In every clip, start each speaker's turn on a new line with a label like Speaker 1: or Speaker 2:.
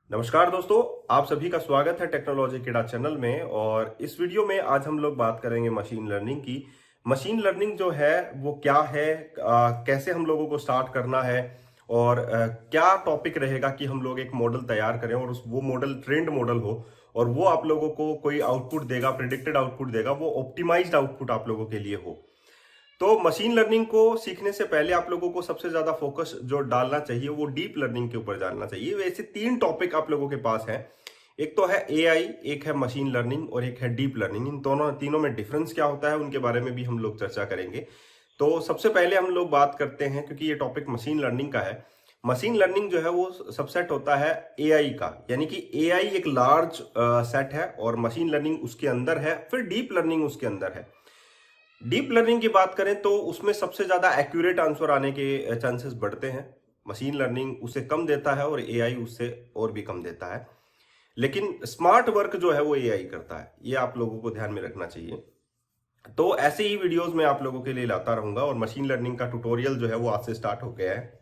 Speaker 1: नमस्कार दोस्तों, आप सभी का स्वागत है टेक्नोलॉजी किडा चैनल में। और इस वीडियो में आज हम लोग बात करेंगे मशीन लर्निंग की। मशीन लर्निंग जो है वो क्या है, कैसे हम लोगों को स्टार्ट करना है और क्या टॉपिक रहेगा कि हम लोग एक मॉडल तैयार करें और वो मॉडल ट्रेंड मॉडल हो और वो आप लोगों को कोई आउटपुट देगा, प्रिडिक्टेड आउटपुट देगा, वो ऑप्टिमाइज्ड आउटपुट आप लोगों के लिए हो। तो मशीन लर्निंग को सीखने से पहले आप लोगों को सबसे ज्यादा फोकस जो डालना चाहिए वो डीप लर्निंग के ऊपर डालना चाहिए। वैसे तीन टॉपिक आप लोगों के पास है, एक तो है एआई, एक है मशीन लर्निंग और एक है डीप लर्निंग। इन दोनों तीनों में डिफरेंस क्या होता है उनके बारे में भी हम लोग चर्चा करेंगे। तो सबसे पहले हम लोग बात करते हैं, क्योंकि ये टॉपिक मशीन लर्निंग का है। मशीन लर्निंग जो है वो सबसेट होता है एआई का, यानी कि एआई एक लार्ज सेट है और मशीन लर्निंग उसके अंदर है, फिर डीप लर्निंग उसके अंदर है। डीप लर्निंग की बात करें तो उसमें सबसे ज्यादा एक्यूरेट आंसर आने के चांसेस बढ़ते हैं। मशीन लर्निंग उसे कम देता है और एआई उससे और भी कम देता है, लेकिन स्मार्ट वर्क जो है वो एआई करता है। ये आप लोगों को ध्यान में रखना चाहिए। तो ऐसे ही वीडियोस मैं आप लोगों के लिए लाता रहूंगा और मशीन लर्निंग का ट्यूटोरियल जो है वो आज से स्टार्ट हो गया है।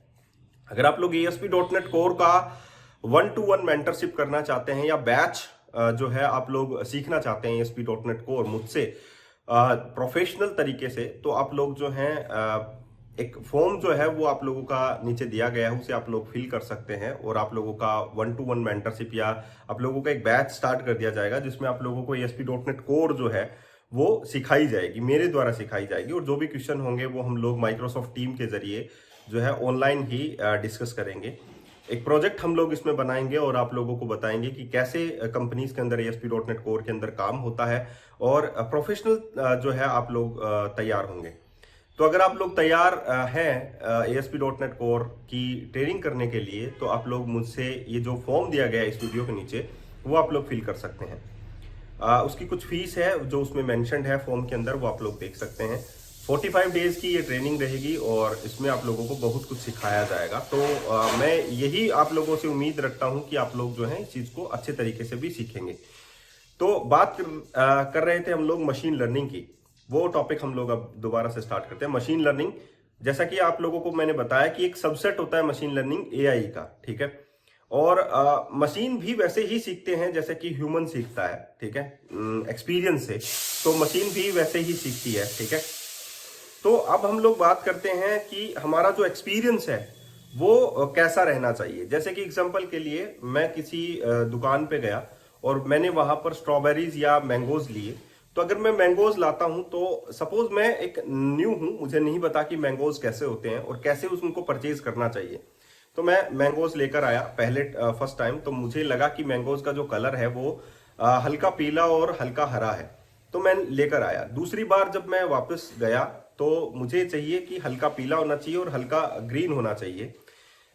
Speaker 1: अगर आप लोग ASP.NET कोर का 1-to-1 मेंटरशिप करना चाहते हैं या बैच जो है आप लोग सीखना चाहते हैं ASP.NET कोर मुझसे प्रोफेशनल तरीके से, तो आप लोग जो हैं एक फॉर्म जो है वो आप लोगों का नीचे दिया गया है, उसे आप लोग फिल कर सकते हैं और आप लोगों का 1-to-1 मेंटरशिप या आप लोगों का एक बैच स्टार्ट कर दिया जाएगा, जिसमें आप लोगों को ASP.NET कोर जो है वो सिखाई जाएगी, मेरे द्वारा सिखाई जाएगी। और जो भी क्वेश्चन होंगे वो हम लोग माइक्रोसॉफ्ट टीम के जरिए जो है ऑनलाइन ही डिस्कस करेंगे। एक प्रोजेक्ट हम लोग इसमें बनाएंगे और आप लोगों को बताएंगे कि कैसे कंपनीज के अंदर ASP.NET कोर के अंदर काम होता है और प्रोफेशनल जो है आप लोग तैयार होंगे। तो अगर आप लोग तैयार हैं ASP.NET कोर की ट्रेनिंग करने के लिए, तो आप लोग मुझसे ये जो फॉर्म दिया गया है इस वीडियो के नीचे वो आप लोग फिल कर सकते हैं। उसकी कुछ फीस है जो उसमें मेंशन्ड है फॉर्म के अंदर, वो आप लोग देख सकते हैं। 45 डेज की ये ट्रेनिंग रहेगी और इसमें आप लोगों को बहुत कुछ सिखाया जाएगा। तो मैं यही आप लोगों से उम्मीद रखता हूं कि आप लोग जो है इस चीज को अच्छे तरीके से भी सीखेंगे। तो बात कर रहे थे हम लोग मशीन लर्निंग की, वो टॉपिक हम लोग अब दोबारा से स्टार्ट करते हैं। मशीन लर्निंग, जैसा कि आप लोगों को मैंने बताया कि एक सबसेट होता है मशीन लर्निंग एआई का, ठीक है। और मशीन भी वैसे ही सीखते हैं जैसे कि ह्यूमन सीखता है, ठीक है, एक्सपीरियंस से। तो मशीन भी वैसे ही सीखती है, ठीक है। तो अब हम लोग बात करते हैं कि हमारा जो एक्सपीरियंस है वो कैसा रहना चाहिए। जैसे कि एग्जांपल के लिए मैं किसी दुकान पे गया और मैंने वहां पर स्ट्रॉबेरीज या मैंगोज लिए। तो अगर मैं मैंगोज लाता हूं, तो सपोज मैं एक न्यू हूं, मुझे नहीं पता कि मैंगोज कैसे होते हैं और कैसे उनको परचेज करना चाहिए। तो मैं मैंगोज लेकर आया पहले फर्स्ट टाइम, तो मुझे लगा कि मैंगोज का जो कलर है वो हल्का पीला और हल्का हरा है, तो मैं लेकर आया। दूसरी बार जब मैं वापस गया तो मुझे चाहिए कि हल्का पीला होना चाहिए और हल्का ग्रीन होना चाहिए।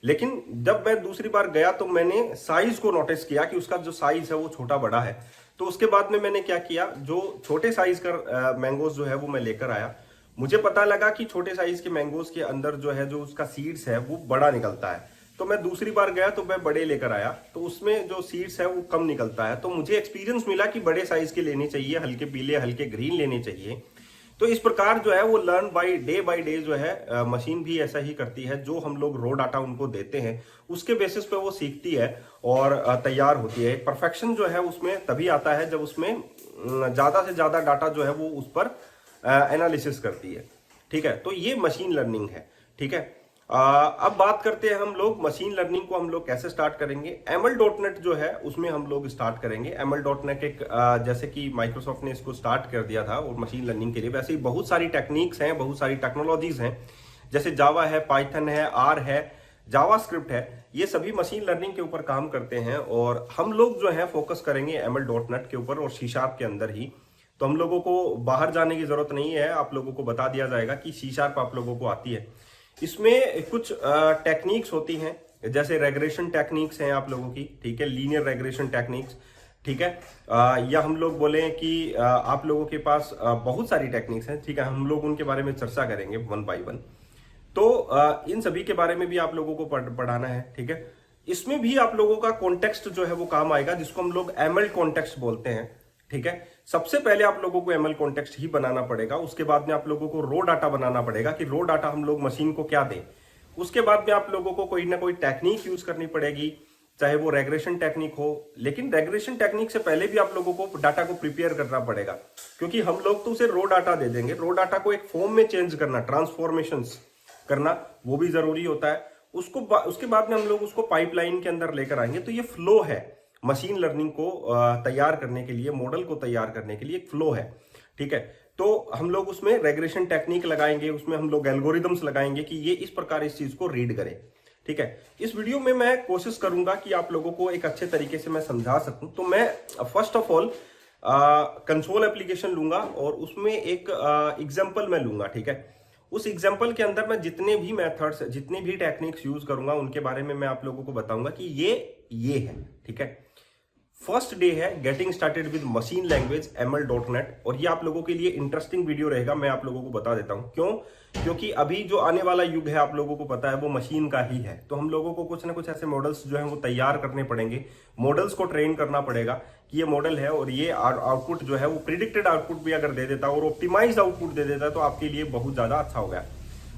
Speaker 1: लेकिन जब मैं दूसरी बार गया तो मैंने साइज को नोटिस किया कि उसका जो साइज है वो छोटा बड़ा है। तो उसके बाद में मैंने क्या किया, जो छोटे साइज का मैंगोज जो है वो मैं लेकर आया। मुझे पता लगा कि छोटे साइज के मैंगोज के अंदर जो है, जो उसका सीड्स है वो बड़ा निकलता है। तो मैं दूसरी बार गया तो मैं बड़े लेकर आया, तो उसमें जो सीड्स है वो कम निकलता है। तो मुझे एक्सपीरियंस मिला कि बड़े साइज के लेने चाहिए, हल्के पीले हल्के ग्रीन लेने चाहिए। तो इस प्रकार जो है वो लर्न बाय डे जो है मशीन भी ऐसा ही करती है। जो हम लोग रो डाटा उनको देते हैं उसके बेसिस पे वो सीखती है और तैयार होती है। परफेक्शन जो है उसमें तभी आता है जब उसमें ज्यादा से ज्यादा डाटा जो है वो उस पर एनालिसिस करती है, ठीक है। तो ये मशीन लर्निंग है, ठीक है। अब बात करते हैं हम लोग मशीन लर्निंग को हम लोग कैसे स्टार्ट करेंगे। ML.NET जो है उसमें हम लोग स्टार्ट करेंगे। ML.NET एक जैसे कि माइक्रोसॉफ्ट ने इसको स्टार्ट कर दिया था और मशीन लर्निंग के लिए वैसे ही बहुत सारी टेक्निक्स हैं, बहुत सारी टेक्नोलॉजीज हैं, जैसे जावा है, पाइथन है, आर है, जावास्क्रिप्ट है। ये सभी मशीन लर्निंग के ऊपर काम करते हैं और हम लोग जो है फोकस करेंगे ML.NET के ऊपर और C# के अंदर ही। तो हम लोगों को बाहर जाने की जरूरत नहीं है, आप लोगों को बता दिया जाएगा कि C# आप लोगों को आती है। इसमें कुछ टेक्निक्स होती हैं, जैसे रेग्रेशन टेक्निक्स हैं आप लोगों की, ठीक है, लीनियर रेग्रेशन टेक्निक्स, ठीक है। या हम लोग बोलें कि आप लोगों के पास बहुत सारी टेक्निक्स हैं, ठीक है। हम लोग उनके बारे में चर्चा करेंगे 1 by 1। तो इन सभी के बारे में भी आप लोगों को पढ़ाना है, ठीक है। इसमें भी आप लोगों का कॉन्टेक्स्ट जो है वो काम आएगा, जिसको हम लोग ML कॉन्टेक्स्ट बोलते हैं, ठीक है। सबसे पहले आप लोगों को ML कॉन्टेक्स्ट ही बनाना पड़ेगा, उसके बाद में आप लोगों को रो डाटा बनाना पड़ेगा कि रो डाटा हम लोग मशीन को क्या दें। उसके बाद में आप लोगों को कोई ना कोई टेक्निक यूज करनी पड़ेगी चाहे वो रेग्रेशन टेक्निक हो। लेकिन रेग्रेशन टेक्निक से पहले भी आप लोगों को डाटा को प्रिपेयर करना पड़ेगा, क्योंकि हम लोग तो उसे रो डाटा दे देंगे। रो डाटा को एक फॉर्म में चेंज करना, ट्रांसफॉर्मेशंस करना, वो भी जरूरी होता है। उसके बाद में हम लोग उसको पाइपलाइन के अंदर लेकर आएंगे। तो ये फ्लो है मशीन लर्निंग को तैयार करने के लिए, मॉडल को तैयार करने के लिए एक फ्लो है, ठीक है। तो हम लोग उसमें रेग्रेशन टेक्निक लगाएंगे, उसमें हम लोग एल्गोरिदम्स लगाएंगे कि ये इस प्रकार इस चीज को रीड करे, ठीक है। इस वीडियो में मैं कोशिश करूंगा कि आप लोगों को एक अच्छे तरीके से मैं समझा सकूं। तो मैं first of all console application लूंगा और उसमें एक एग्जांपल मैं लूंगा, ठीक है। उस एग्जांपल के अंदर मैं जितने भी मेथड्स, जितने भी टेक्निक्स यूज करूंगा उनके बारे में मैं आप लोगों को बताऊंगा कि ये है, ठीक है। फर्स्ट डे है getting started with machine language ML.NET, और ये आप लोगों के लिए इंटरेस्टिंग वीडियो रहेगा। मैं आप लोगों को बता देता हूं क्यों। क्योंकि अभी जो आने वाला युग है आप लोगों को पता है वो मशीन का ही है। तो हम लोगों को कुछ ना कुछ ऐसे मॉडल्स जो है वो तैयार करने पड़ेंगे, मॉडल्स को ट्रेन करना पड़ेगा कि ये मॉडल है और ये आउटपुट जो है वो प्रिडिक्टेड आउटपुट भी अगर दे देता है और ऑप्टिमाइज्ड आउटपुट दे देता है तो आपके लिए बहुत ज्यादा अच्छा हो गया।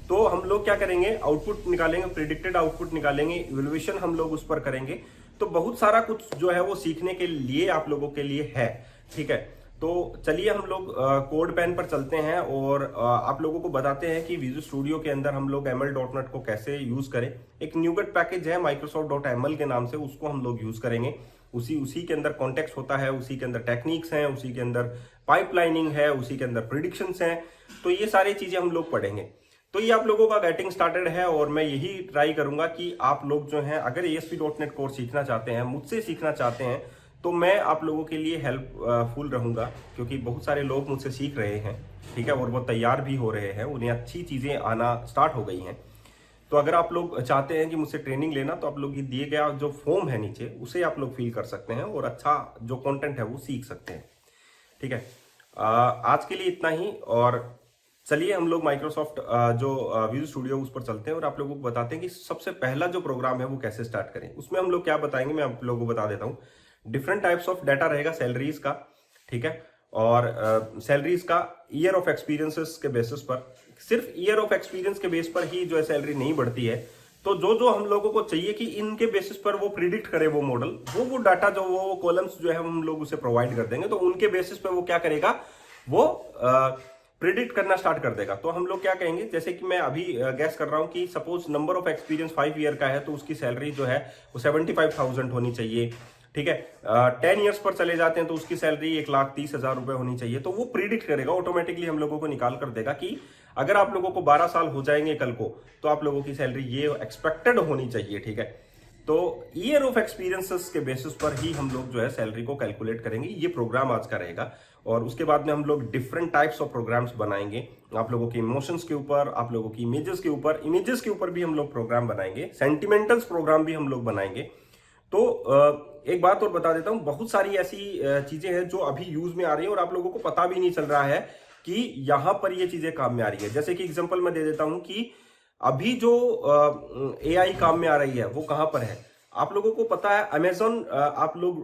Speaker 1: तो हम लोग क्या करेंगे, आउटपुट निकालेंगे, प्रिडिक्टेड आउटपुट निकालेंगे, इवैल्यूएशन हम लोग उस पर करेंगे। तो बहुत सारा कुछ जो है वो सीखने के लिए आप लोगों के लिए है, ठीक है। तो चलिए हम लोग कोड पेन पर चलते हैं और आप लोगों को बताते हैं कि विजुअल स्टूडियो के अंदर हम लोग ML.NET को कैसे यूज करें। एक न्यूगेट पैकेज है Microsoft.ml के नाम से, उसको हम लोग यूज करेंगे। उसी के अंदर कॉन्टेक्स्ट होता है, उसी के अंदर टेक्निक्स हैं, उसी के अंदर पाइपलाइनिंग है, उसी के अंदर प्रिडिक्शंस हैं। तो ये सारी चीजें हम लोग पढ़ेंगे। तो ये आप लोगों का गेटिंग स्टार्टेड है और मैं यही ट्राई करूंगा कि आप लोग जो हैं अगर ASP.NET कोर्स सीखना चाहते हैं, मुझसे सीखना चाहते हैं, तो मैं आप लोगों के लिए हेल्पफुल रहूंगा, क्योंकि बहुत सारे लोग मुझसे सीख रहे हैं, ठीक है, और वो तैयार भी हो रहे हैं, उन्हें अच्छी चीजें आना स्टार्ट हो गई हैं। तो अगर आप लोग चाहते हैं कि मुझसे ट्रेनिंग लेना, तो आप लोग ये दिए गया जो फॉर्म है नीचे उसे आप लोग फिल कर सकते हैं और अच्छा जो कंटेंट है वो सीख सकते हैं, ठीक है। आज के लिए इतना ही, और चलिए हम लोग माइक्रोसॉफ्ट जो विजुअल स्टूडियो उस पर चलते हैं और आप लोगों को बताते हैं कि सबसे पहला जो प्रोग्राम है वो कैसे स्टार्ट करें। उसमें हम लोग क्या बताएंगे मैं आप लोगों को बता देता हूँ। डिफरेंट टाइप्स ऑफ डाटा रहेगा सैलरीज का, ठीक है, और सैलरीज का ईयर ऑफ एक्सपीरियंसेस के बेसिस पर, सिर्फ ईयर ऑफ एक्सपीरियंस के बेस पर ही जो है सैलरी नहीं बढ़ती है। तो जो जो हम लोगों को चाहिए कि इनके बेसिस पर वो प्रिडिक्ट करे वो मॉडल, वो डाटा जो वो कॉलम्स जो है हम लोग उसे प्रोवाइड कर देंगे। तो उनके बेसिस पर वो क्या करेगा, वो प्रिडिक्ट करना स्टार्ट कर देगा। तो हम लोग क्या कहेंगे, जैसे कि मैं अभी गैस कर रहा हूं कि suppose number of experience 5 year का है, तो उसकी सैलरी जो है वो 75,000 होनी चाहिए, ठीक है। 10 ईयर्स पर चले जाते हैं तो उसकी सैलरी 1,30,000 रुपए होनी चाहिए। तो वो प्रिडिक्ट करेगा, ऑटोमेटिकली हम लोगों को निकाल कर देगा कि अगर आप लोगों को 12 साल हो जाएंगे कल को, तो आप लोगों की सैलरी ये एक्सपेक्टेड होनी चाहिए, ठीक है। तो ईयर ऑफ एक्सपीरियंसेस के बेसिस पर ही हम लोग जो है सैलरी को कैलकुलेट करेंगे। ये प्रोग्राम आज का रहेगा, और उसके बाद में हम लोग डिफरेंट टाइप्स ऑफ प्रोग्राम्स बनाएंगे। आप लोगों के इमोशंस के ऊपर, आप लोगों की इमेजेस के ऊपर भी हम लोग प्रोग्राम बनाएंगे, सेंटिमेंटल्स प्रोग्राम भी हम लोग बनाएंगे। तो एक बात और बता देता हूं, बहुत सारी ऐसी चीजें हैं जो अभी यूज में आ रही है और आप लोगों को पता भी नहीं चल रहा है कि यहां पर ये चीजें काम में आ रही है। जैसे कि एग्जांपल मैं दे देता हूं कि अभी जो AI काम में आ रही है वो कहां पर है। आप लोगों को पता है अमेजोन, आप लोग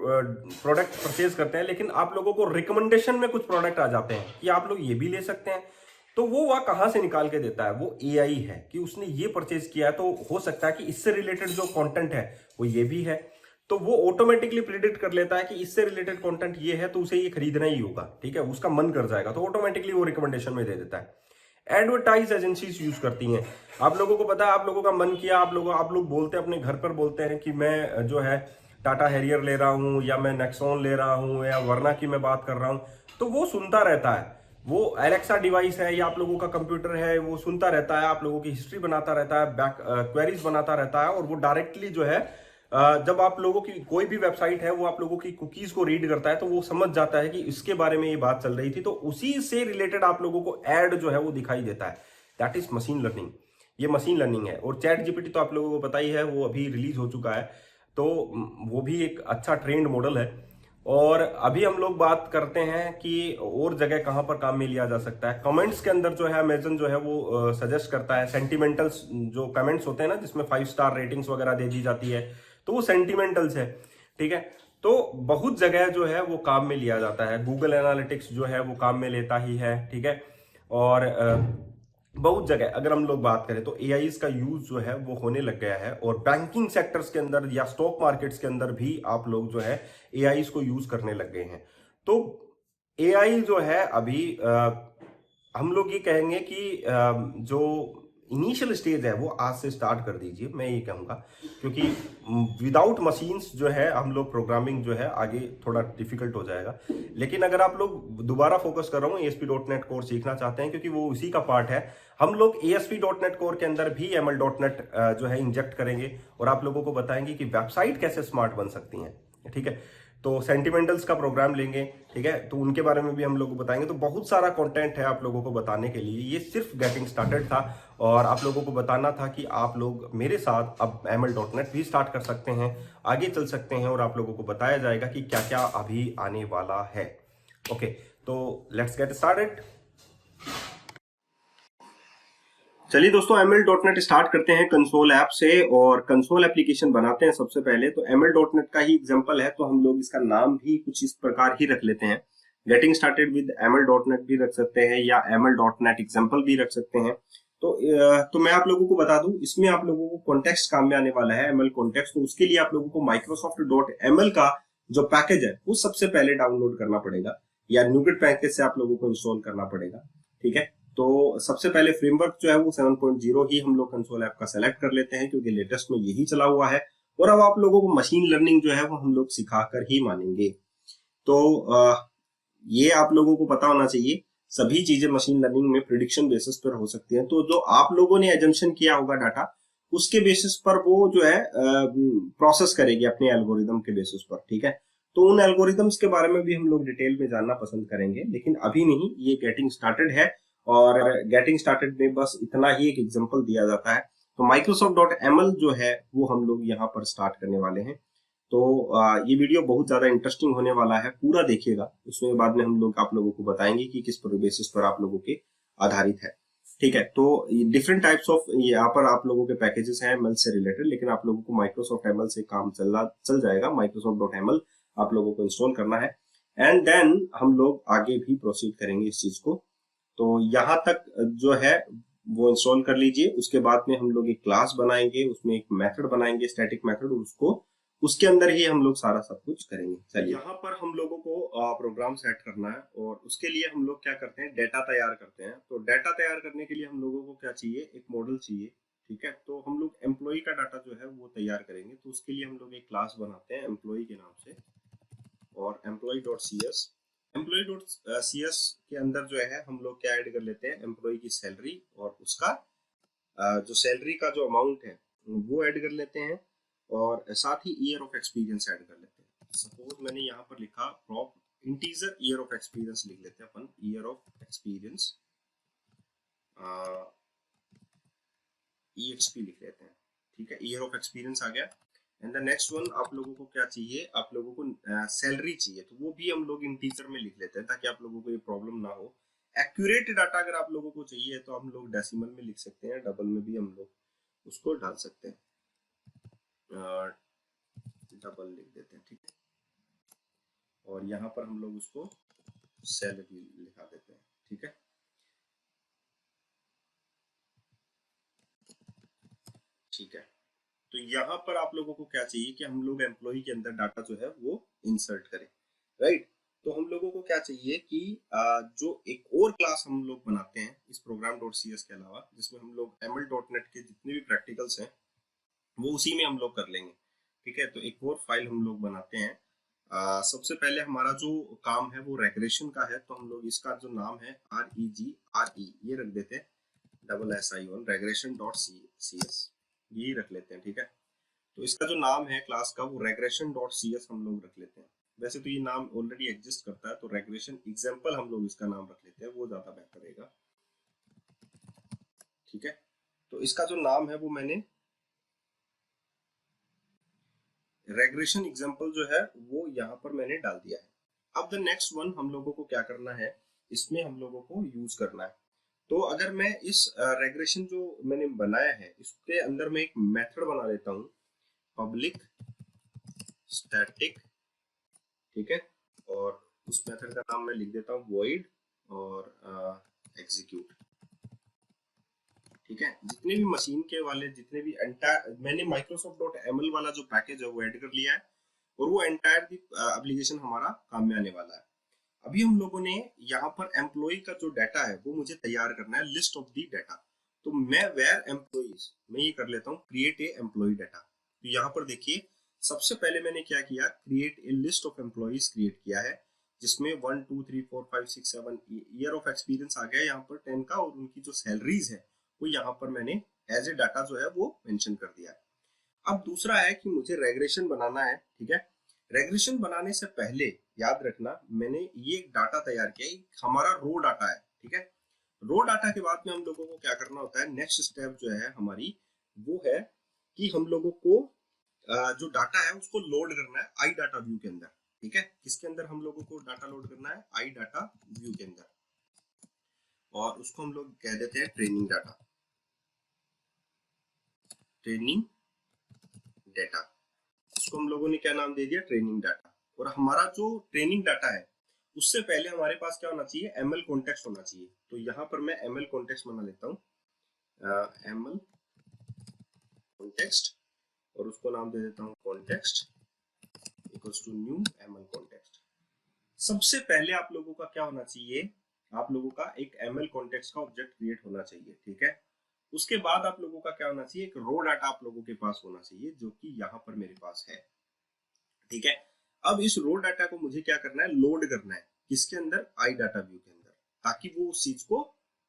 Speaker 1: प्रोडक्ट परचेज करते हैं, लेकिन आप लोगों को रिकमेंडेशन में कुछ प्रोडक्ट आ जाते हैं कि आप लोग ये भी ले सकते हैं। तो वो वह कहां से निकाल के देता है, वो AI है कि उसने ये परचेज किया है, तो हो सकता है कि इससे रिलेटेड जो कंटेंट है वो ये भी है। तो वो ऑटोमेटिकली प्रिडिक्ट कर लेता है कि इससे रिलेटेड कंटेंट ये है, तो उसे ये खरीदना ही होगा, ठीक है, उसका मन कर जाएगा, तो ऑटोमेटिकली वो रिकमेंडेशन में दे देता है। एडवर्टाइज एजेंसीज यूज करती हैं। आप लोगों को पता है, आप लोगों का मन किया, आप लोग बोलते हैं, अपने घर पर बोलते हैं कि मैं जो है टाटा हैरियर ले रहा हूं, या मैं नेक्सॉन ले रहा हूं, या वरना की मैं बात कर रहा हूं। तो वो सुनता रहता है, वो एलेक्सा डिवाइस है या आप लोगों का कंप्यूटर है, वो सुनता रहता है, आप लोगों की हिस्ट्री बनाता रहता है, बैक क्वेरीज बनाता रहता है, और वो डायरेक्टली जो है जब आप लोगों की कोई भी वेबसाइट है वो आप लोगों की कुकीज को रीड करता है, तो वो समझ जाता है कि इसके बारे में ये बात चल रही थी, तो उसी से रिलेटेड आप लोगों को एड जो है वो दिखाई देता है। That is machine learning. ये मशीन लर्निंग है। और चैट जीपीटी तो आप लोगों को पता ही है, वो अभी रिलीज हो चुका है, तो वो भी एक अच्छा ट्रेंड मॉडल है। और अभी हम लोग बात करते हैं कि और जगह कहां पर काम में लिया जा सकता है। कमेंट्स के अंदर जो है अमेजन जो है वो सजेस्ट करता है, सेंटिमेंटल्स जो कमेंट्स होते हैं ना, जिसमें 5 स्टार रेटिंग्स वगैरह दे दी जाती है, तो वो सेंटिमेंटल्स है, ठीक है। तो बहुत जगह जो है वो काम में लिया जाता है। गूगल एनालिटिक्स जो है वो काम में लेता ही है, ठीक है। और बहुत जगह अगर हम लोग बात करें तो एआई का यूज जो है वो होने लग गया है, और बैंकिंग सेक्टर्स के अंदर या स्टॉक मार्केट्स के अंदर भी आप लोग जो है एआई को यूज करने लग गए हैं। तो एआई जो है अभी हम लोग ये कहेंगे कि जो इनिशियल स्टेज है वो आज से स्टार्ट कर दीजिए, मैं ये कहूंगा, क्योंकि विदाउट मशीन्स जो है हम लोग प्रोग्रामिंग जो है आगे थोड़ा डिफिकल्ट हो जाएगा। लेकिन अगर आप लोग दोबारा फोकस कर रहा हूँ ASP.NET कोर सीखना चाहते हैं क्योंकि वो उसी का पार्ट है, हम लोग ASP.NET कोर के अंदर भी ML.NET जो है इंजेक्ट करेंगे और आप लोगों को बताएंगे कि वेबसाइट कैसे स्मार्ट बन सकती हैं। ठीक है, तो सेंटिमेंटल्स का प्रोग्राम लेंगे, ठीक है, तो उनके बारे में भी हम लोग को बताएंगे। तो बहुत सारा कंटेंट है आप लोगों को बताने के लिए, ये सिर्फ गेटिंग स्टार्टेड था और आप लोगों को बताना था कि आप लोग मेरे साथ अब ML.NET भी स्टार्ट कर सकते हैं, आगे चल सकते हैं, और आप लोगों को बताया जाएगा कि क्या क्या अभी आने वाला है। ओके, तो लेट्स गेट स्टार्टेड। चलिए दोस्तों, ML.NET स्टार्ट करते हैं कंसोल ऐप से और कंसोल एप्लीकेशन बनाते हैं। सबसे पहले तो ML.NET का ही एग्जांपल है, तो हम लोग इसका नाम भी कुछ इस प्रकार ही रख लेते हैं। गेटिंग स्टार्टेड विद ML.NET भी रख सकते हैं या ML.NET एग्जांपल भी रख सकते हैं। तो मैं आप लोगों को बता दूं, इसमें आप लोगों को कॉन्टेक्स्ट काम में आने वाला है, ML कॉन्टेक्स्ट। तो उसके लिए आप लोगों को Microsoft.ml का जो पैकेज है वो सबसे पहले डाउनलोड करना पड़ेगा, या न्यूगेट पैकेज से आप लोगों को इंस्टॉल करना पड़ेगा। ठीक है, तो सबसे पहले फ्रेमवर्क जो है वो 7.0 ही हम लोग कंसोल ऐप का सेलेक्ट कर लेते हैं क्योंकि लेटेस्ट में यही चला हुआ है। और अब आप लोगों को मशीन लर्निंग जो है वो हम लोग सिखाकर ही मानेंगे। तो ये आप लोगों को पता होना चाहिए, सभी चीजें मशीन लर्निंग में प्रिडिक्शन बेसिस पर हो सकती हैं। तो जो आप लोगों ने एजम्पशन किया होगा डाटा, उसके बेसिस पर वो जो है प्रोसेस करेगी अपने एल्गोरिदम के बेसिस पर। ठीक है, तो उन एल्गोरिदम्स के बारे में भी हम लोग डिटेल में जानना पसंद करेंगे, लेकिन अभी नहीं, ये गेटिंग स्टार्टेड है। और गेटिंग स्टार्टेड में बस इतना ही एक एग्जांपल दिया जाता है। तो Microsoft.ml जो है वो हम लोग यहाँ पर स्टार्ट करने वाले हैं। तो ये वीडियो बहुत ज्यादा इंटरेस्टिंग होने वाला है, पूरा देखिएगा। उसमें बाद में हम लोग आप लोगों को बताएंगे कि किस बेसिस पर आप लोगों के आधारित है। ठीक है, तो डिफरेंट टाइप्स ऑफ यहाँ पर आप लोगों के पैकेजेस हैं एमएल से रिलेटेड, लेकिन आप लोगों को माइक्रोसॉफ्ट एमएल से काम चल जाएगा। Microsoft.ml आप लोगों को इंस्टॉल करना है, एंड देन हम लोग आगे भी प्रोसीड करेंगे इस चीज को। तो यहाँ तक जो है वो इंस्टॉल कर लीजिए। उसके बाद में हम लोग एक क्लास बनाएंगे, उसमें एक मेथड बनाएंगे, स्टैटिक मेथड, उसको उसके अंदर ही हम लोग सारा सब कुछ करेंगे। चलिए, यहाँ पर हम लोगों को प्रोग्राम सेट करना है और उसके लिए हम लोग क्या करते हैं, डेटा तैयार करते हैं। तो डेटा तैयार करने के लिए हम लोगों को क्या चाहिए, एक मॉडल चाहिए। ठीक है, तो हम लोग एम्प्लॉय का डाटा जो है वो तैयार करेंगे। तो उसके लिए हम लोग एक क्लास बनाते हैं एम्प्लॉय के नाम से, और employee.cs employee.cs के अंदर जो है हम लोग क्या ऐड कर लेते हैं, एम्प्लॉय की सैलरी और उसका जो सैलरी का जो अमाउंट है वो ऐड कर लेते हैं, और साथ ही ईयर ऑफ एक्सपीरियंस ऐड कर लेते हैं। सपोज मैंने यहाँ पर लिखा prop integer year of experience, लिख लेते हैं अपन ईयर ऑफ एक्सपीरियंस, EXP लिख लेते हैं। ठीक है, ईयर ऑफ एक्सपीरियंस आ गया। एंड द नेक्स्ट वन आप लोगों को क्या चाहिए, आप लोगों को सैलरी चाहिए, तो वो भी हम लोग इंटीजर में लिख लेते हैं ताकि आप लोगों को ये प्रॉब्लम ना हो। एक्यूरेट डाटा अगर आप लोगों को चाहिए तो हम लोग डेसिमल में लिख सकते हैं, डबल में भी हम लोग उसको डाल सकते हैं, डबल लिख देते हैं। ठीक है, और यहाँ पर हम लोग उसको सैलरी लिखा देते हैं। ठीक है, ठीक है, तो यहाँ पर आप लोगों को क्या चाहिए कि हम लोग एम्प्लॉय के अंदर डाटा जो है वो इंसर्ट करें, राइट। तो हम लोगों को क्या चाहिए कि जो एक और क्लास हम लोग बनाते हैं इस प्रोग्राम डॉट सी एस के अलावा, जिसमें हम लोग ML.NET के जितने भी प्रैक्टिकल्स हैं वो उसी में हम लोग कर लेंगे। ठीक है, तो एक और फाइल हम लोग बनाते हैं। सबसे पहले हमारा जो काम है वो रेग्रेशन का है, तो हम लोग इसका जो नाम है REGRE ये रख देते हैं, SSI1 regression.cs यही रख लेते हैं। ठीक है, तो इसका जो नाम है क्लास का वो regression.cs हम लोग रख लेते हैं। वैसे तो ये नाम ऑलरेडी एग्जिस्ट करता है, तो regression एग्जाम्पल हम लोग इसका नाम रख लेते हैं, वो ज्यादा बेहतर रहेगा। ठीक है, तो इसका जो नाम है वो मैंने रेग्रेशन एग्जाम्पल जो है वो यहाँ पर मैंने डाल दिया है। अब द नेक्स्ट वन हम लोगों को क्या करना है, इसमें हम लोगों को यूज करना है। तो अगर मैं इस रेग्रेशन जो मैंने बनाया है इसके अंदर मैं एक मेथड बना लेता हूँ, पब्लिक स्टैटिक। ठीक है, और उस मेथड का नाम मैं लिख देता हूँ void और एग्जीक्यूट। ठीक है। जितने भी मशीन के वाले जितने भी एंटायर, मैंने Microsoft.ml वाला जो पैकेज है वो ऐड कर लिया है और वो एंटायर एप्लीकेशन हमारा काम में आने वाला है। अभी हम लोगों ने यहाँ पर एम्प्लॉय का जो डाटा है वो मुझे तैयार करना है, लिस्ट ऑफ दी डाटा। तो मैं वेयर एम्प्लॉइज मैं ये कर लेता हूँ क्रिएट ए एम्प्लॉय डाटा। तो यहाँ पर देखिए सबसे पहले मैंने क्या किया, create a list of employees create किया है जिसमें 1 2 3 4 5 6 7 ईयर ऑफ एक्सपीरियंस आ गया यहाँ पर 10 का, और उनकी जो सैलरीज है वो यहाँ पर मैंने एज ए डाटा जो है वो मेंशन कर दिया है। अब दूसरा है कि मुझे रेग्रेशन बनाना है, ठीक है। रेग्रेशन बनाने से पहले याद रखना मैंने ये एक डाटा तैयार किया, हमारा रो डाटा है, ठीक है। रो डाटा के बाद में हम लोगों को क्या करना होता है, नेक्स्ट स्टेप जो है हमारी वो है कि हम लोगों को जो डाटा है उसको लोड करना है आई डाटा व्यू के अंदर, ठीक है। किसके अंदर हम लोगों को डाटा लोड करना है, आई डाटा व्यू के अंदर, और उसको हम लोग कह देते हैं ट्रेनिंग डाटा, ट्रेनिंग डाटा। इसको हम लोगों ने क्या नाम दे दिया, ट्रेनिंग डाटा। और हमारा जो ट्रेनिंग डाटा है उससे पहले हमारे पास क्या होना चाहिए, एमएल कॉन्टेक्स्ट होना चाहिए। तो यहाँ पर मैं एमएल कॉन्टेक्स्ट बना लेता हूँ, एमएल कॉन्टेक्स्ट, और उसको नाम दे देता हूँ context equals to new ML context. सबसे पहले आप लोगों का क्या होना चाहिए, आप लोगों का एक एमएल कॉन्टेक्स्ट का ऑब्जेक्ट क्रिएट होना चाहिए, ठीक है। उसके बाद आप लोगों का क्या होना चाहिए, एक रो डाटा आप लोगों के पास होना चाहिए जो कि यहाँ पर मेरे पास है, ठीक है। अब इस रो डाटा को मुझे क्या करना है, लोड करना है किसके अंदर, आई डाटा व्यू के अंदर, ताकि वो उस चीज को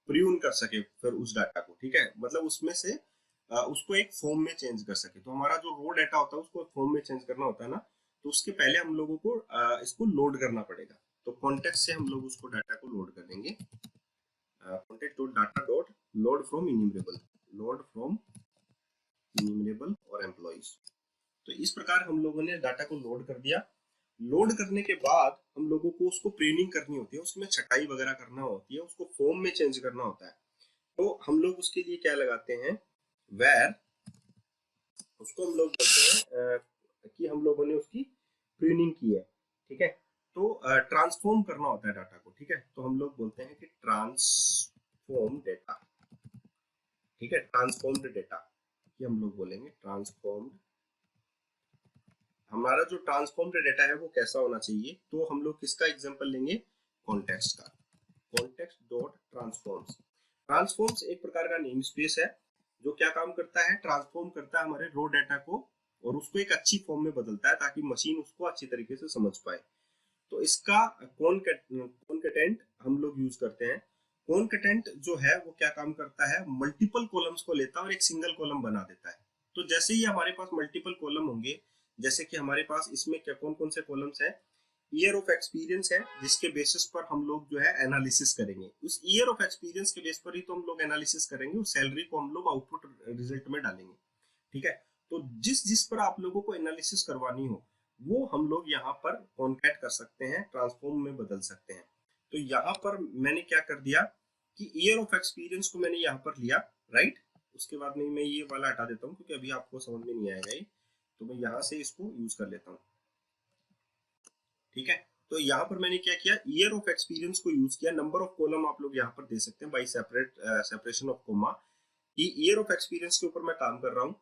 Speaker 1: प्रियून कर सके फिर उस डाटा को, ठीक है। मतलब उसमें से उसको एक फॉर्म में चेंज कर सके। तो हमारा जो रो डाटा होता है उसको फॉर्म में चेंज करना होता है ना, तो उसके पहले हम लोगों को इसको लोड करना पड़ेगा। तो कॉन्टेक्स्ट से हम लोग उसको डाटा को लोड कर देंगे, context dot data dot load from enumerable, load from enumerable और एम्प्लॉइज। तो इस प्रकार हम लोगों ने डाटा को लोड कर दिया। लोड करने के बाद हम लोगों को उसको प्रीनिंग करनी होती है, उसमें छटाई वगैरह करना होती है, उसको फॉर्म में चेंज करना होता है। तो हम लोग उसके लिए क्या लगाते हैं, वेर, उसको हम लोग बोलते हैं कि हम लोगों ने उसकी प्रीनिंग की है, ठीक है। तो ट्रांसफॉर्म करना होता है डाटा को, ठीक है। तो हम लोग बोलते हैं कि ट्रांसफॉर्म डेटा, ठीक है, ट्रांसफॉर्म्ड डेटा, ये हम लोग बोलेंगे ट्रांसफॉर्म्ड। हमारा जो ट्रांसफॉर्म्ड डेटा है वो कैसा होना चाहिए, तो हम लोग किसका एग्जांपल लेंगे, कॉन्टेक्स्ट का, कॉन्टेक्स्ट डॉट ट्रांसफॉर्म्स। ट्रांसफॉर्म्स एक प्रकार का नेम स्पेस है जो क्या काम करता है, ट्रांसफॉर्म करता है हमारे रो डाटा को और उसको एक अच्छी फॉर्म में बदलता है ताकि मशीन उसको अच्छी तरीके से समझ पाए। तो इसका कॉनकैटेंट हम लोग यूज करते हैं। कॉनकैटेंट जो है वो क्या काम करता है, मल्टीपल कॉलम्स को लेता है और एक सिंगल कॉलम बना देता है। तो जैसे ही हमारे पास मल्टीपल कॉलम होंगे, जैसे कि हमारे पास इसमें क्या कौन कौन से कॉलम्स है, ईयर ऑफ एक्सपीरियंस है जिसके बेसिस पर हम लोग जो है एनालिसिस करेंगे। उस ईयर ऑफ एक्सपीरियंस के बेस पर ही तो हम लोग एनालिसिस करेंगे, उस सैलरी को हम लोग आउटपुट रिजल्ट में डालेंगे, ठीक है। तो जिस जिस पर आप लोगों को एनालिसिस करवानी हो वो हम लोग यहाँ पर कॉन्कैट कर सकते हैं, ट्रांसफॉर्म में बदल सकते हैं। तो यहाँ पर मैंने क्या कर दिया कि ईयर ऑफ एक्सपीरियंस को मैंने यहाँ पर लिया, राइट। उसके बाद में मैं ये वाला हटा देता हूँ क्योंकि अभी आपको समझ में नहीं आएगा ये, तो मैं यहाँ से इसको यूज कर लेता हूँ, ठीक है। तो यहाँ पर मैंने क्या किया, ईयर ऑफ एक्सपीरियंस को यूज किया। नंबर ऑफ कॉलम आप लोग यहाँ पर दे सकते हैं बाई सेपरेशन ऑफ कोमा, कि ईयर ऑफ एक्सपीरियंस के ऊपर मैं काम कर रहा हूँ।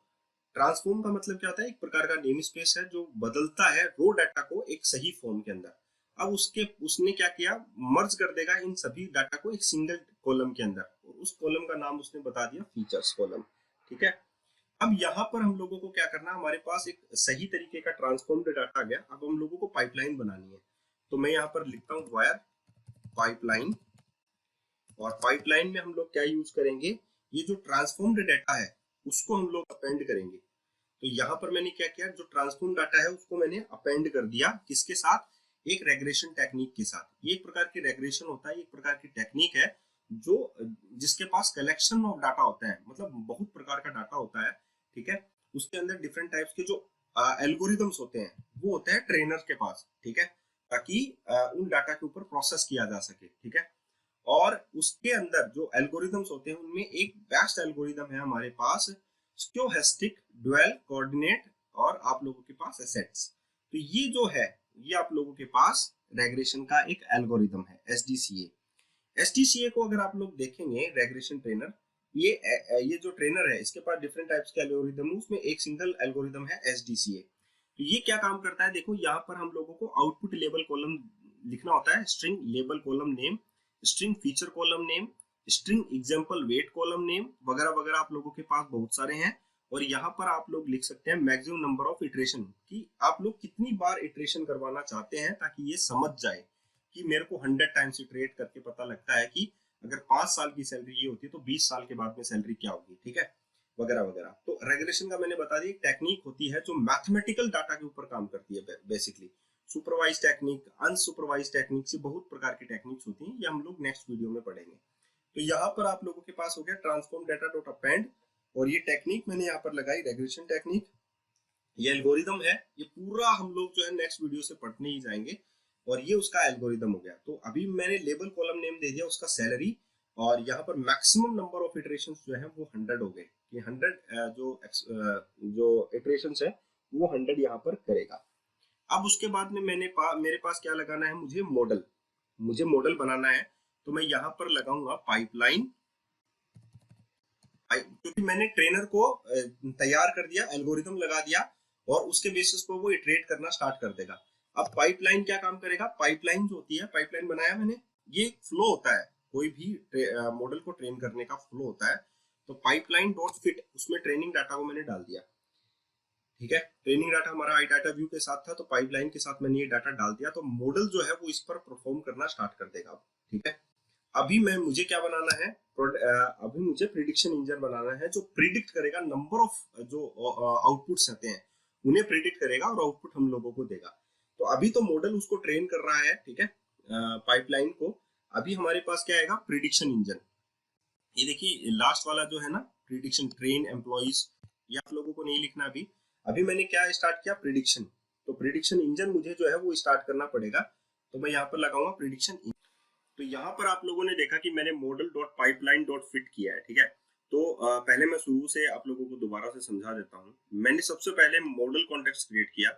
Speaker 1: ट्रांसफॉर्म का मतलब क्या होता है, एक प्रकार का नेम स्पेस है जो बदलता है रो डाटा को एक सही फॉर्म के अंदर। अब उसने क्या किया, मर्ज कर देगा इन सभी डाटा को एक सिंगल कॉलम के अंदर, और उस कॉलम का नाम उसने बता दिया फीचर्स कॉलम, ठीक है। अब यहाँ पर हम लोगों को क्या करना है, हमारे पास एक सही तरीके का ट्रांसफॉर्म्ड डाटा आ गया। अब हम लोगों को पाइपलाइन बनानी है। तो मैं यहाँ पर लिखता हूँ वायर पाइपलाइन, और पाइपलाइन में हम लोग क्या यूज करेंगे, ये जो ट्रांसफॉर्म्ड डाटा है उसको हम लोग अपेंड करेंगे। तो यहाँ पर मैंने क्या किया, जो ट्रांसफॉर्म डाटा है उसको मैंने अपेंड कर दिया किसके साथ, एक रेग्रेशन टेक्निक के साथ। ये एक प्रकार की रेग्रेशन होता है, एक प्रकार की टेक्निक है जो जिसके पास कलेक्शन ऑफ डाटा होता है, मतलब बहुत प्रकार का डाटा होता है, ठीक है। उसके अंदर डिफरेंट टाइप्स के जो एल्गोरिदम्स होते हैं वो होते हैं ट्रेनर के पास, ठीक है, ताकि उन डाटा के ऊपर प्रोसेस किया जा सके, ठीक है। और उसके अंदर जो एल्गोरिदम्स होते हैं उनमें एक बेस्ट एल्गोरिदम है हमारे पास, स्टोहेस्टिक ड्यूअल कोऑर्डिनेट, और आप लोगों के पास एसेट्स। तो ये जो है ये आप लोगों के पास रेग्रेशन का एक एल्गोरिदम है, एसडीसीए। एसडीसीए को अगर आप लोग देखेंगे रेग्रेशन ट्रेनर, ये जो ट्रेनर है इसके पास डिफरेंट टाइप्स के एल्गोरिदम, उसमें एक सिंगल एल्गोरिदम है एसडीसीए। तो ये क्या काम करता है, देखो यहाँ पर हम लोगों को आउटपुट लेबल कॉलम लिखना होता है, string label column name, string feature column name, string example weight column name वगैरह वगैरह आप लोगों के पास बहुत सारे हैं। और यहाँ पर आप लोग लिख सकते हैं मैक्सिमम नंबर ऑफ इटरेशन, कि आप लोग कितनी बार इटरेशन करवाना चाहते हैं, ताकि ये समझ जाए कि मेरे को 100 टाइम्स इटरेट करके पता लगता है कि अगर 5 साल की सैलरी ये होती है तो 20 साल के बाद में सैलरी क्या होगी, ठीक है, वगैरह वगैरह। तो रेगुलेशन का मैंने बता दी, एक टेक्निक होती है जो मैथमेटिकल डाटा के ऊपर काम करती है basically. Supervised technique, unsupervised technique से बहुत प्रकार की टेक्निक्स होती हैं, ये हम लोग नेक्स्ट वीडियो में पढ़ेंगे। तो यहाँ पर आप लोगों के पास हो गया ट्रांसफॉर्म डाटा डॉट अपेंड, और ये टेक्निक मैंने यहाँ पर लगाई रेगुलेशन टेक्निक। ये एल्गोरिदम है, ये पूरा हम लोग जो है नेक्स्ट वीडियो से पढ़ने ही जाएंगे। और ये उसका एल्गोरिदम हो गया। तो अभी मैंने लेबल कॉलम नेम दे दिया उसका सैलरी, और यहाँ पर मैक्सिमम नंबर ऑफ इटरेशन जो है वो 100 हो गए, ये 100 जो इटरेशन है वो 100 यहाँ पर करेगा। अब उसके बाद में मेरे पास क्या लगाना है, मुझे मॉडल बनाना है। तो मैं यहाँ पर लगाऊंगा पाइपलाइन, क्योंकि मैंने ट्रेनर को तैयार कर दिया, एल्गोरिदम लगा दिया, और उसके बेसिस पर वो इटरेट करना स्टार्ट कर देगा। अब पाइपलाइन क्या काम करेगा, पाइपलाइन जो होती है, पाइपलाइन बनाया मैंने, ये फ्लो होता है, कोई भी मॉडल को ट्रेन करने का फ्लो होता है। तो पाइपलाइन डॉट फिट, उसमें ट्रेनिंग डाटा को मैंने डाल दिया, ठीक है। ट्रेनिंग डाटा हमारा आई डाटा व्यू के साथ था, तो पाइपलाइन के साथ मैंने ये डाटा डाल दिया, तो मॉडल जो है वो इस पर परफॉर्म करना स्टार्ट कर देगा, ठीक है। अभी मुझे क्या बनाना है, अभी मुझे प्रिडिक्शन इंजन बनाना है जो प्रिडिक्ट करेगा नंबर ऑफ जो आउटपुट्स आते हैं उन्हें प्रिडिक्ट करेगा और आउटपुट हम लोगों को देगा। तो अभी तो मॉडल उसको ट्रेन कर रहा है, ठीक है, पाइपलाइन को। अभी हमारे पास क्या आएगा, प्रिडिक्शन इंजन। ये देखिए लास्ट वाला जो है ना, प्रिडिक्शन ट्रेन एम्प्लॉइज, ये आप लोगों को नहीं लिखना अभी। अभी मैंने क्या स्टार्ट किया, प्रिडिक्शन। तो प्रिडिक्शन इंजन मुझे जो है वो स्टार्ट करना पड़ेगा, तो मैं यहाँ पर लगाऊंगा प्रिडिक्शन। तो यहाँ पर आप लोगों ने देखा कि मैंने model dot pipeline dot fit किया है, ठीक है। तो पहले मैं शुरू से आप लोगों को दोबारा से समझा देता हूँ। मैंने सबसे पहले मॉडल कॉन्टेक्स्ट क्रिएट किया,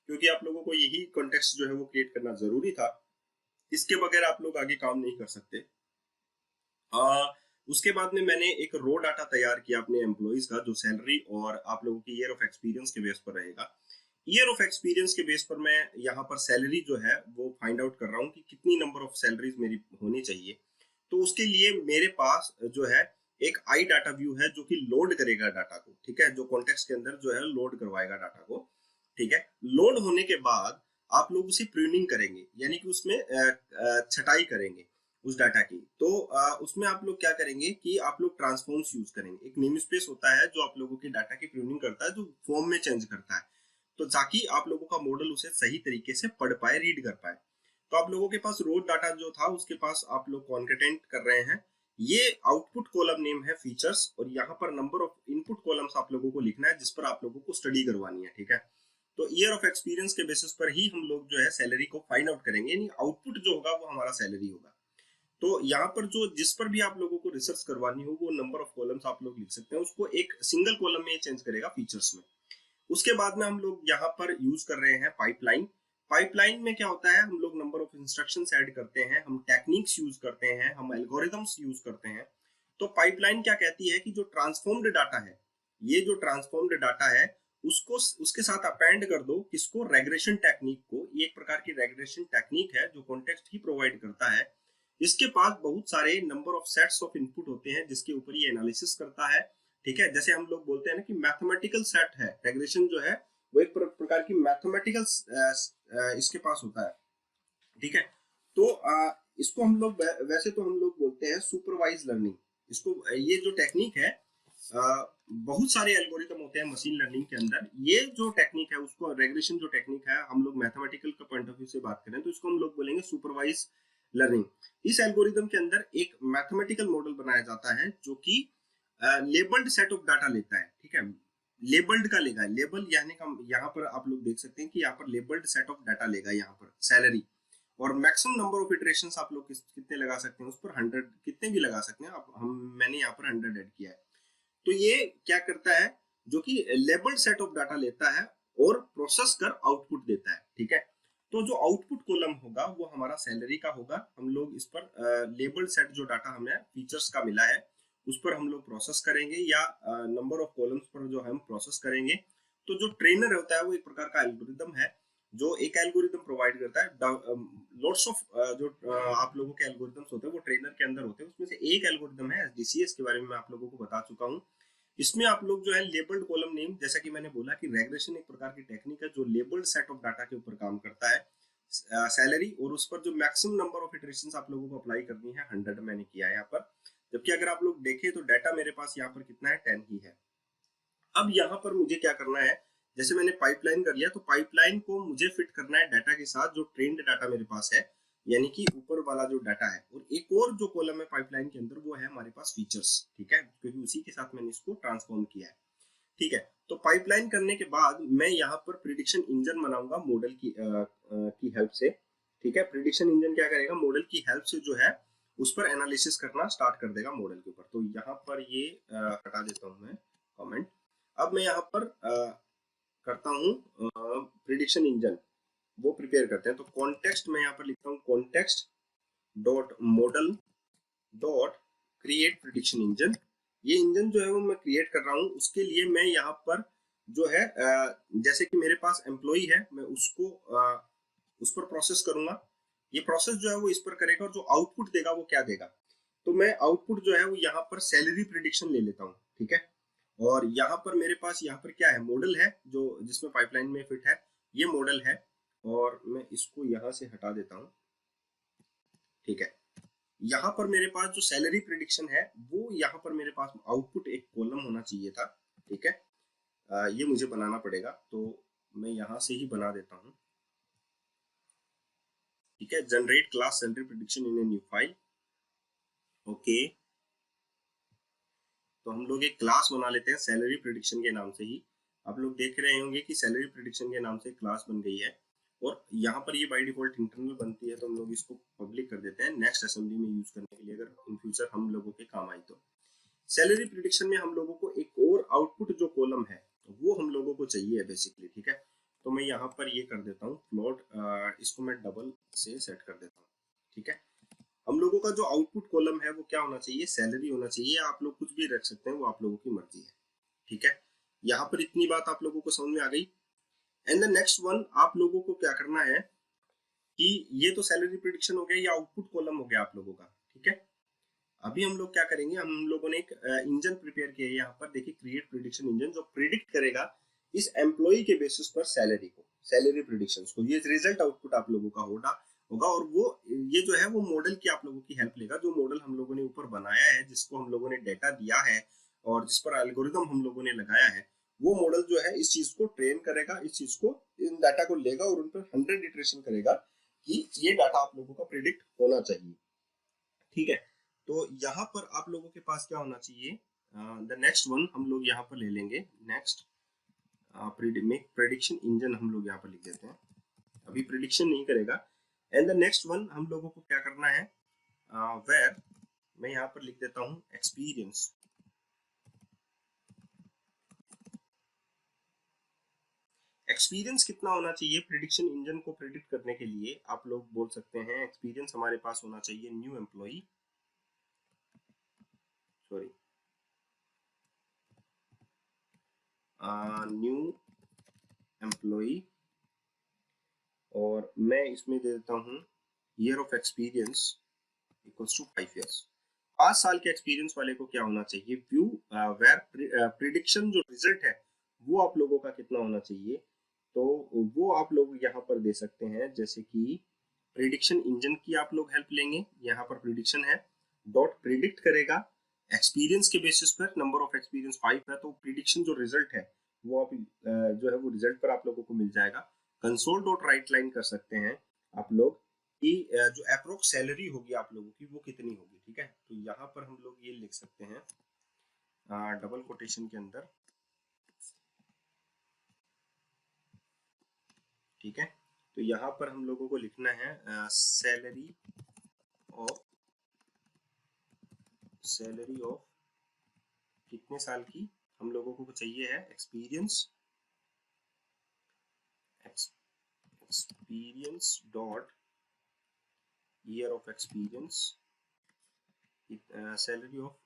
Speaker 1: क्योंकि आप लोगों को यही कॉन्टेक्स्ट जो है वो क्रिएट करना जरूरी था, इसके बगैर आप लोग आगे काम नहीं कर सकते। उसके बाद में मैंने एक रो डाटा तैयार किया अपने एम्प्लॉइज का, जो सैलरी और आप लोगों की ईयर ऑफ एक्सपीरियंस के बेस पर रहेगा। ईयर ऑफ एक्सपीरियंस के बेस पर मैं यहाँ पर सैलरी जो है वो फाइंड आउट कर रहा हूँ कि कितनी नंबर ऑफ सैलरीज मेरी होनी चाहिए। तो उसके लिए मेरे पास जो है एक आई डाटा व्यू है जो कि लोड करेगा डाटा को, ठीक है, जो कॉन्टेक्स्ट के अंदर जो है लोड करवाएगा डाटा को, ठीक है। लोड होने के बाद आप लोग उसे प्रूनिंग करेंगे, यानी कि उसमें छटाई करेंगे उस डाटा की। तो उसमें आप लोग क्या करेंगे कि आप लोग ट्रांसफॉर्म्स यूज करेंगे। एक नेम स्पेस होता है जो आप लोगों के डाटा की प्रूनिंग करता है, जो फॉर्म में चेंज करता है, तो ताकि आप लोगों का मॉडल उसे सही तरीके से पढ़ पाए, रीड कर पाए। तो आप लोगों के पास रो डाटा जो था उसके पास आप लोग कॉन्केटेंट कर रहे हैं। ये आउटपुट कॉलम नेम है फीचर्स, और यहाँ पर नंबर ऑफ इनपुट कॉलम्स आप लोगों को लिखना है जिस पर आप लोगों को स्टडी करवानी है, ठीक है। तो ईयर ऑफ एक्सपीरियंस के बेसिस पर ही हम लोग जो है सैलरी को फाइंड आउट करेंगे, यानी आउटपुट जो होगा वो हमारा सैलरी होगा। तो यहाँ पर जो जिस पर भी आप लोगों को रिसर्च करवानी हो वो नंबर ऑफ कॉलम्स आप लोग लिख सकते हैं, उसको एक सिंगल कॉलम में चेंज करेगा फीचर्स में। उसके बाद में हम लोग यहाँ पर यूज कर रहे हैं पाइपलाइन। पाइपलाइन में क्या होता है, हम लोग नंबर ऑफ इंस्ट्रक्शंस ऐड करते हैं, हम टेक्निक्स यूज करते हैं, हम एल्गोरिदम्स यूज करते हैं। तो पाइपलाइन क्या कहती है कि जो ट्रांसफॉर्म्ड डाटा है, ये जो ट्रांसफॉर्म्ड डाटा है उसको उसके साथ अपेंड कर दो किसको, रेग्रेशन टेक्निक को। ये एक प्रकार की रेग्रेशन टेक्निक है जो कॉन्टेक्स्ट ही प्रोवाइड करता है। इसके पास बहुत सारे number of sets of input होते हैं जिसके ऊपर ये एनालिसिस करता है, ठीक है। जैसे हम लोग बोलते हैं ना कि मैथमेटिकल सेट है, रेग्रेशन जो है वो एक प्रकार की मैथमेटिकल इसके पास होता है, ठीक है। तो इसको हम लोग वैसे तो हम लोग बोलते हैं सुपरवाइज लर्निंग। इसको ये जो टेक्निक है, बहुत सारे एल्गोरिथम होते हैं मशीन लर्निंग के अंदर। ये जो टेक्निक है उसको, रेग्रेशन जो टेक्निक है, हम लोग मैथमेटिकल का पॉइंट ऑफ व्यू से बात करें तो इसको हम लोग बोलेंगे सुपरवाइज लर्निंग। इस एल्गोरिथम के अंदर एक मैथमेटिकल मॉडल बनाया जाता है जो कि लेबल्ड सेट ऑफ डाटा लेता है, ठीक है। लेबल्ड का लेगा, लेबल यानी का यहाँ पर आप लोग देख सकते हैं कि यहाँ पर लेबल्ड सेट ऑफ डाटा लेगा, यहाँ पर सैलरी, और मैक्सिमम नंबर ऑफ इटरेशंस आप लोग कितने लगा सकते हैं उस पर 100, कितने भी लगा सकते हैं आप। मैंने यहाँ पर 100 ऐड किया है। तो ये क्या करता है, जो कि लेबल्ड सेट ऑफ डाटा लेता है और प्रोसेस कर आउटपुट देता है, ठीक है। तो जो आउटपुट कॉलम होगा वो हमारा सैलरी का होगा। हम लोग इस पर लेबल्ड सेट जो डाटा हमें फीचर्स का मिला है उस पर हम लोग प्रोसेस करेंगे, या नंबर ऑफ कॉलम्स पर जो हम प्रोसेस करेंगे। तो जो ट्रेनर होता है वो एक प्रकार का एल्गोरिदम है, जो एक एल्गोरिदम प्रोवाइड करता है। लॉट्स ऑफ जो आप लोगों के एल्गोरिदम्स होते हैं वो ट्रेनर के अंदर होते हैं, उसमें से एक एल्गोरिदम है एसडीसीएस के बारे में मैं आप लोगों को बता चुका हूँ। इसमें आप लोग जो है लेबल्ड कॉलम नेम, जैसा कि मैंने बोला कि रेग्रेशन एक प्रकार की टेक्निक है जो लेबल्ड सेट ऑफ डाटा के ऊपर काम करता है, सैलरी, और उस पर जो मैक्सिमम नंबर ऑफ इटरेशंस आप लोगों को अप्लाई करनी है 100 मैंने किया है यहाँ पर। जबकि अगर आप लोग देखें तो डाटा मेरे पास यहाँ पर कितना है, 10 ही है। अब यहाँ पर मुझे क्या करना है, जैसे मैंने पाइपलाइन कर लिया, तो पाइपलाइन को मुझे फिट करना है डाटा के साथ जो ट्रेंड डाटा मेरे पास है, यानी कि ऊपर वाला जो डाटा है। और एक और जो कॉलम है पाइपलाइन के अंदर वो है हमारे पास फीचर्स, ठीक है, क्योंकि उसी के साथ मैंने इसको ट्रांसफॉर्म किया है। ठीक है, तो पाइपलाइन करने के बाद मैं यहाँ पर प्रिडिक्शन इंजन बनाऊंगा मॉडल की हेल्प से। ठीक है, प्रिडिक्शन इंजन क्या करेगा, मॉडल की हेल्प से जो है उस पर एनालिसिस करना स्टार्ट कर देगा मॉडल के ऊपर। तो यहाँ पर ये हटा देता हूँ मैं कमेंट। अब मैं यहाँ पर करता हूँ प्रिडिक्शन इंजन, वो प्रिपेयर करते हैं। तो कॉन्टेक्स्ट मैं यहाँ पर लिखता हूँ, context dot model dot create prediction engine. ये इंजन जो है वो मैं क्रिएट कर रहा हूँ। उसके लिए मैं यहाँ पर जो है जैसे कि मेरे पास एम्प्लॉई है, मैं उसको उस पर प्रोसेस करूंगा। ये प्रोसेस जो है वो इस पर करेगा, और जो आउटपुट देगा वो क्या देगा, तो मैं आउटपुट जो है वो यहाँ पर सैलरी प्रिडिक्शन ले लेता हूँ। ठीक है, और यहाँ पर मेरे पास यहाँ पर क्या है, मॉडल है जो जिसमें पाइपलाइन में फिट है, ये मॉडल है, और मैं इसको यहाँ से हटा देता हूँ। ठीक है, यहाँ पर मेरे पास जो सैलरी प्रिडिक्शन है वो यहाँ पर मेरे पास आउटपुट एक कॉलम होना चाहिए था। ठीक है, ये मुझे बनाना पड़ेगा, तो मैं यहाँ से ही बना देता हूँ। ठीक है, generate class salary prediction in a new file. Okay, तो हम लोग एक क्लास बना लेते हैं सैलरी प्रिडिक्शन के नाम से ही। आप लोग देख रहे होंगे कि सैलरी प्रिडिक्शन के नाम से क्लास बन गई है, और यहाँ पर ये बाय डिफॉल्ट इंटरनल बनती है, तो हम लोग इसको पब्लिक कर देते हैं नेक्स्ट असेंबली में यूज करने के लिए, अगर इन फ्यूचर हम लोगों के काम आई तो। सैलरी प्रिडिक्शन में हम लोगों को एक और आउटपुट जो कॉलम है वो हम लोगों को चाहिए है बेसिकली। ठीक है, तो मैं यहाँ पर ये कर देता हूँ फ्लोट, इसको मैं डबल से सेट कर देता हूँ। ठीक है, हम लोगों का जो आउटपुट कॉलम है वो क्या होना चाहिए, सैलरी होना चाहिए। आप लोग कुछ भी रख सकते हैं, वो आप लोगों की मर्जी है। ठीक है, यहाँ पर इतनी बात आप लोगों को समझ में आ गई। एंड द नेक्स्ट वन, आप लोगों को क्या करना है कि ये तो सैलरी प्रिडिक्शन हो गया, ये आउटपुट कॉलम हो गया आप लोगों का। ठीक है, अभी हम लोग क्या करेंगे, हम लोगों ने एक इंजन प्रिपेयर किया है यहाँ पर, देखिए क्रिएट प्रिडिक्शन इंजन, जो प्रिडिक्ट करेगा इस एम्प्लॉय के बेसिस पर सैलरी को, सैलरी प्रिडिक्शन को। ये रिजल्ट आउटपुट आप लोगों का होगा, और वो ये जो है वो मॉडल की आप लोगों की हेल्प लेगा, जो मॉडल हम लोगों ने ऊपर बनाया है, जिसको हम लोगों ने डेटा दिया है और जिस पर एल्गोरिदम हम लोगों ने लगाया है, वो मॉडल जो है इस चीज को ट्रेन करेगा, इस चीज को, इन डाटा को लेगा और उन पर 100 इटरेशन करेगा कि ये डाटा आप लोगों का प्रिडिक्ट होना चाहिए। ठीक है, तो यहाँ पर आप लोगों के पास क्या होना चाहिए, द नेक्स्ट वन हम लोग यहाँ पर ले लेंगे, नेक्स्ट मेक प्रेडिक्शन इंजन हम लोग यहाँ पर लिख देते हैं, अभी प्रिडिक्शन नहीं करेगा। एंड द नेक्स्ट वन हम लोगों को क्या करना है, वेर मैं यहाँ पर लिख देता हूँ एक्सपीरियंस। एक्सपीरियंस कितना होना चाहिए प्रिडिक्शन इंजन को प्रिडिक्ट करने के लिए, आप लोग बोल सकते हैं एक्सपीरियंस हमारे पास होना चाहिए new employee, sorry new employee, और मैं इसमें दे देता हूँ year of experience equals to 5 years. 5 साल के एक्सपीरियंस वाले को क्या होना चाहिए, व्यू वेर प्रिडिक्शन जो रिजल्ट है वो आप लोगों का कितना होना चाहिए, तो वो आप लोग यहाँ पर दे सकते हैं, जैसे कि प्रिडिक्शन इंजन की आप लोग हेल्प लेंगे। यहाँ पर प्रिडिक्शन है, डॉट प्रिडिक्ट करेगा एक्सपीरियंस के बेसिस पर, नंबर ऑफ एक्सपीरियंस 5 है, तो प्रिडिक्शन जो रिजल्ट है वो आप जो है वो रिजल्ट पर आप लोगों को मिल जाएगा। कंसोल डॉट राइट लाइन कर सकते हैं आप लोग कि जो अप्रोक्स सैलरी होगी आप लोगों की वो कितनी होगी। ठीक है, तो यहाँ पर हम लोग ये लिख सकते हैं डबल कोटेशन के अंदर। ठीक है, तो यहाँ पर हम लोगों को लिखना है सैलरी ऑफ कितने साल की हम लोगों को चाहिए है, experience dot year of experience, salary of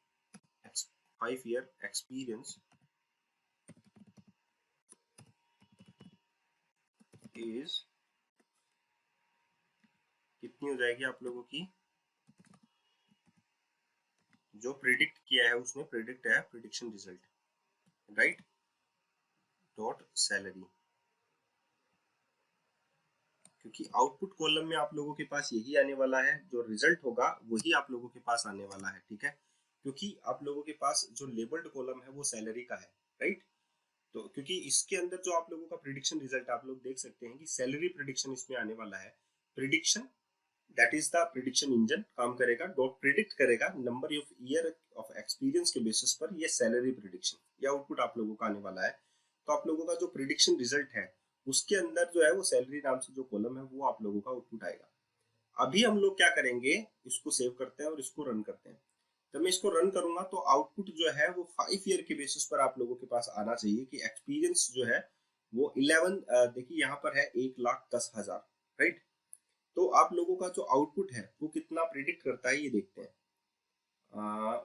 Speaker 1: 5 year experience is कितनी हो जाएगी आप लोगों की, जो प्रिडिक्ट किया है उसने, प्रिडिक्ट है prediction result, right, dot salary, क्योंकि आउटपुट कॉलम में आप लोगों के पास यही आने वाला है, जो रिजल्ट होगा वही आप लोगों के पास आने वाला है, ठीक है, क्योंकि आप लोगों के पास जो लेबल्ड कॉलम है वो सैलरी का है, राइट। तो क्योंकि इसके अंदर जो आप लोगों का प्रिडिक्शन रिजल्ट आप लोग देख सकते हैं कि सैलरी प्रिडिक्शन इसमें आने वाला है, prediction that is the prediction engine काम करेगा, डॉट प्रिडिक्ट करेगा number of year of experience के बेसिस पर ये सैलरी प्रिडिक्शन, ये आउटपुट आप लोगों का आने वाला है। तो आप लोगों का जो प्रिडिक्शन रिजल्ट है उसके अंदर जो है वो सैलरी नाम से जो कॉलम है वो आप लोगों का आउटपुट आएगा। अभी हम लोग क्या करेंगे, इसको सेव करते हैं और इसको रन करते हैं। जब मैं इसको रन करूंगा तो आउटपुट जो है वो 5 ईयर के बेसिस पर आप लोगों के पास आना चाहिए कि एक्सपीरियंस जो है वो 11, देखिए यहाँ पर है 1,10,000, राइट। तो आप लोगों का जो आउटपुट है वो कितना प्रिडिक्ट करता है ये देखते हैं।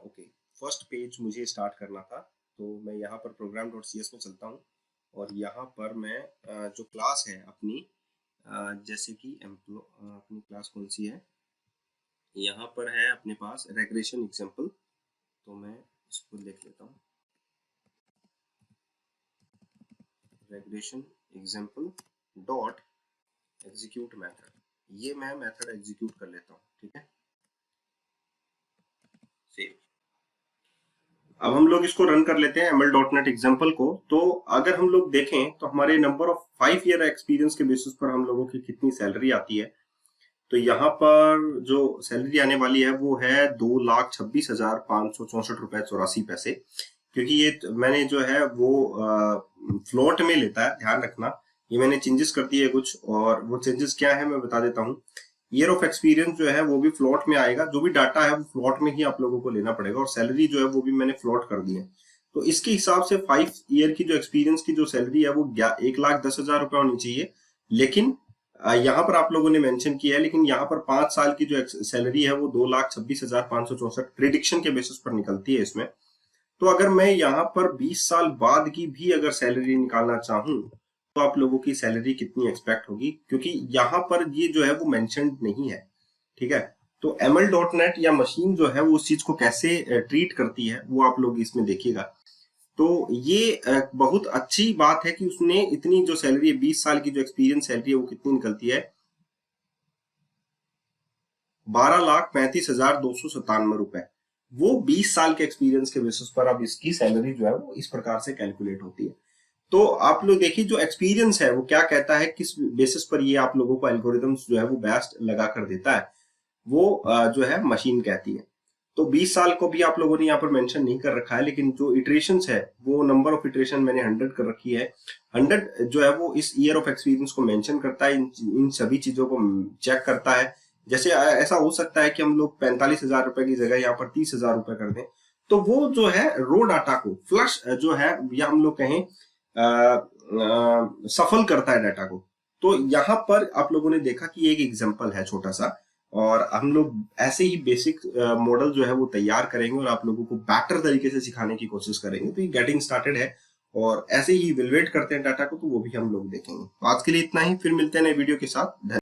Speaker 1: ओके, फर्स्ट पेज मुझे स्टार्ट करना था, तो मैं यहाँ पर program.cs में चलता हूँ और यहाँ पर मैं जो क्लास है अपनी, जैसे कि अपनी क्लास कौन सी है, यहाँ पर है अपने पास रेग्रेशन एग्जाम्पल, तो मैं इसको लिख लेता हूँ, regression example dot execute method, ये मैं मेथड एग्जीक्यूट कर लेता हूँ, ठीक है, सेव। अब हम लोग इसको रन कर लेते हैं ml.net एग्जाम्पल को। तो अगर हम लोग देखें तो हमारे नंबर ऑफ 5 ईयर एक्सपीरियंस के बेसिस पर हम लोगों की कितनी सैलरी आती है, तो यहाँ पर जो सैलरी आने वाली है वो है 2,26,564 रुपए 84 पैसे, क्योंकि ये मैंने जो है वो फ्लोट में लेता है, ध्यान रखना, ये मैंने चेंजेस कर दिए कुछ, और वो चेंजेस क्या है मैं बता देता हूँ। ईयर ऑफ एक्सपीरियंस जो है वो भी फ्लोट में आएगा, जो भी डाटा है वो फ्लोट में ही आप लोगों को लेना पड़ेगा, और सैलरी जो है वो भी मैंने फ्लोट कर दी है। तो इसके हिसाब से 5 ईयर की जो एक्सपीरियंस की जो सैलरी है वो 1,10,000 रुपए होनी चाहिए, लेकिन यहाँ पर आप लोगों ने मेंशन किया है, लेकिन यहाँ पर 5 साल की जो सैलरी है वो 2,26,564 प्रिडिक्शन के बेसिस पर निकलती है इसमें। तो अगर मैं यहाँ पर 20 साल बाद की भी अगर सैलरी निकालना चाहूँ तो आप लोगों की सैलरी कितनी एक्सपेक्ट होगी, क्योंकि यहाँ पर ये जो है वो मेंशन्ड नहीं है, ठीक है। तो ml.net या मशीन जो है वो उस चीज को कैसे ट्रीट करती है वो आप लोग इसमें देखिएगा। तो ये बहुत अच्छी बात है कि उसने इतनी जो सैलरी है 20 साल की जो एक्सपीरियंस सैलरी है वो कितनी निकलती है, 12,35,297 रुपए, वो 20 साल के एक्सपीरियंस के बेसिस पर अब इसकी सैलरी जो है वो इस प्रकार से कैलकुलेट होती है। तो आप लोग देखिए जो एक्सपीरियंस है वो क्या कहता है, किस बेसिस पर ये आप लोगों को एल्गोरिथम्स जो है वो बेस्ट लगा कर देता है, वो जो है मशीन कहती है। तो 20 साल को भी आप लोगों ने यहाँ पर मेंशन नहीं कर रखा है, लेकिन जो इटरेशंस है वो नंबर ऑफ इटरेशन मैंने 100 कर रखी है। 100 जो है वो इस ईयर ऑफ एक्सपीरियंस को मेंशन करता है, इन सभी चीजों को चेक करता है। जैसे ऐसा हो सकता है कि हम लोग 45,000 रुपए की जगह यहाँ पर 30,000 रुपए कर दें, तो वो जो है रो डाटा को फ्लश जो है, या हम लोग कहें सफल करता है डाटा को। तो यहाँ पर आप लोगों ने देखा कि एक एग्जांपल है छोटा सा, और हम लोग ऐसे ही बेसिक मॉडल जो है वो तैयार करेंगे और आप लोगों को बेटर तरीके से सिखाने की कोशिश करेंगे। तो ये गेटिंग स्टार्टेड है, और ऐसे ही इवेलुएट करते हैं डाटा को, तो वो भी हम लोग देखेंगे। आज के लिए इतना ही, फिर मिलते हैं नए वीडियो के साथ।